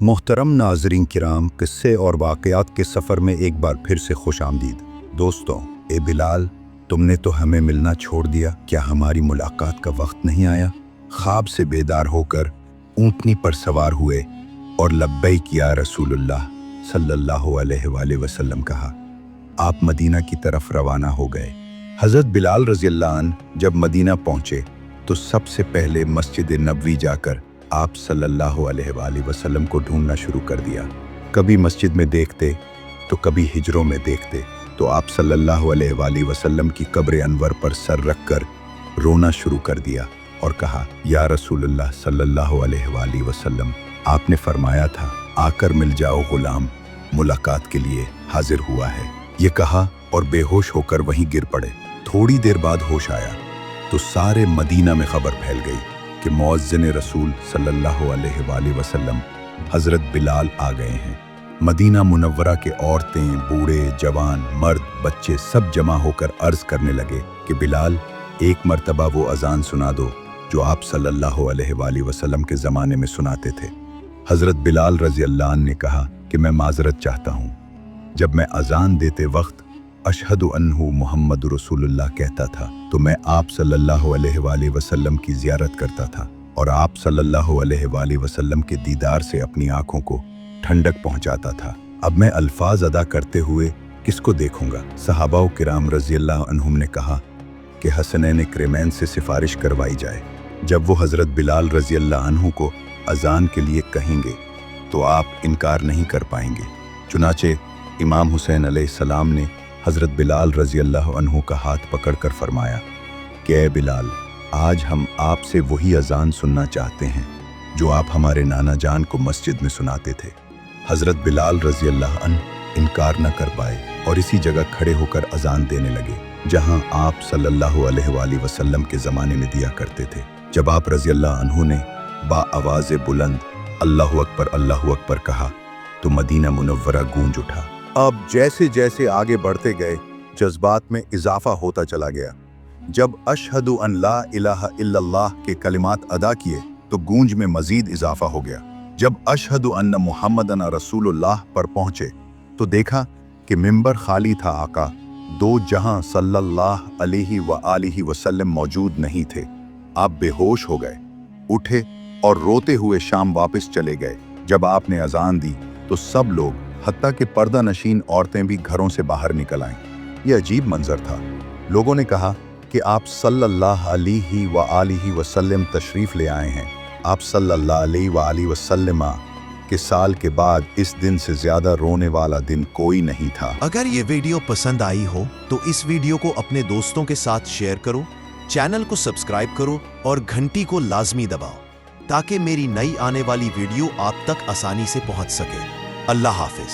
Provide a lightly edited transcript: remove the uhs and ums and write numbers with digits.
محترم ناظرین کرام، قصے اور واقعات کے سفر میں ایک بار پھر سے خوش آمدید۔ دوستوں، اے بلال، تم نے تو ہمیں ملنا چھوڑ دیا، کیا ہماری ملاقات کا وقت نہیں آیا؟ خواب سے بیدار ہو کر اونٹنی پر سوار ہوئے اور لبیک یا رسول اللہ صلی اللہ علیہ وآلہ وسلم کہا۔ آپ مدینہ کی طرف روانہ ہو گئے۔ حضرت بلال رضی اللہ عنہ جب مدینہ پہنچے تو سب سے پہلے مسجد نبوی جا کر آپ صلی اللہ علیہ وآلہ وسلم کو ڈھونڈنا شروع کر دیا۔ کبھی مسجد میں دیکھتے تو کبھی ہجروں میں دیکھتے تو آپ صلی اللہ علیہ وآلہ وسلم کی قبر انور پر سر رکھ کر رونا شروع کر دیا اور کہا، یا رسول اللہ صلی اللہ علیہ وآلہ وسلم، آپ نے فرمایا تھا آ کر مل جاؤ غلام، ملاقات کے لیے حاضر ہوا ہے۔ یہ کہا اور بے ہوش ہو کر وہیں گر پڑے۔ تھوڑی دیر بعد ہوش آیا تو سارے مدینہ میں خبر پھیل گئی کہ مؤذن رسول صلی اللہ علیہ وآلہ وسلم حضرت بلال آ گئے ہیں۔ مدینہ منورہ کے عورتیں، بوڑھے، جوان، مرد، بچے سب جمع ہو کر عرض کرنے لگے کہ بلال، ایک مرتبہ وہ اذان سنا دو جو آپ صلی اللہ علیہ وآلہ وسلم کے زمانے میں سناتے تھے۔ حضرت بلال رضی اللہ عنہ نے کہا کہ میں معذرت چاہتا ہوں، جب میں اذان دیتے وقت اشہد انہ محمد رسول اللہ کہتا تھا تو میں آپ صلی اللہ علیہ وآلہ وسلم کی زیارت کرتا تھا اور آپ صلی اللہ علیہ وآلہ وسلم کے دیدار سے اپنی آنکھوں کو ٹھنڈک پہنچاتا تھا۔ اب میں الفاظ ادا کرتے ہوئے کس کو دیکھوں گا؟ صحابہ کرام رضی اللہ عنہم نے کہا کہ حسنین کرمین سے سفارش کروائی جائے۔ جب وہ حضرت بلال رضی اللہ عنہ کو اذان کے لیے کہیں گے تو آپ انکار نہیں کر پائیں گے۔ چنانچہ امام حسین علیہ السلام نے حضرت بلال رضی اللہ عنہ کا ہاتھ پکڑ کر فرمایا کہ اے بلال، آج ہم آپ سے وہی اذان سننا چاہتے ہیں جو آپ ہمارے نانا جان کو مسجد میں سناتے تھے۔ حضرت بلال رضی اللہ عنہ انکار نہ کر پائے اور اسی جگہ کھڑے ہو کر اذان دینے لگے جہاں آپ صلی اللہ علیہ وآلہ وسلم کے زمانے میں دیا کرتے تھے۔ جب آپ رضی اللہ عنہ نے با آواز بلند اللہ اکبر کہا تو مدینہ منورہ گونج اٹھا۔ اب جیسے جیسے آگے بڑھتے گئے جذبات میں اضافہ ہوتا چلا گیا۔ جب اشہد ان لا الہ الا اللہ کے کلمات ادا کیے تو گونج میں مزید اضافہ ہو گیا۔ جب اشہد ان محمدن رسول اللہ پر پہنچے تو دیکھا کہ ممبر خالی تھا۔ آقا دو جہاں صلی اللہ علیہ وآلہ وسلم موجود نہیں تھے۔ آپ بے ہوش ہو گئے، اٹھے اور روتے ہوئے شام واپس چلے گئے۔ جب آپ نے اذان دی تو سب لوگ حتیٰ کہ پردہ نشین عورتیں بھی گھروں سے باہر نکل آئیں۔ یہ عجیب منظر تھا۔ لوگوں نے کہا کہ آپ صلی اللہ علیہ وآلہ وسلم تشریف لے آئے ہیں۔ آپ صلی اللہ علیہ وآلہ وسلم کے سال کے بعد اس دن سے زیادہ رونے والا دن کوئی نہیں تھا۔ اگر یہ ویڈیو پسند آئی ہو تو اس ویڈیو کو اپنے دوستوں کے ساتھ شیئر کرو، چینل کو سبسکرائب کرو اور گھنٹی کو لازمی دباؤ تاکہ میری نئی آنے والی ویڈیو آپ تک آسانی سے پہنچ سکے۔ اللہ حافظ۔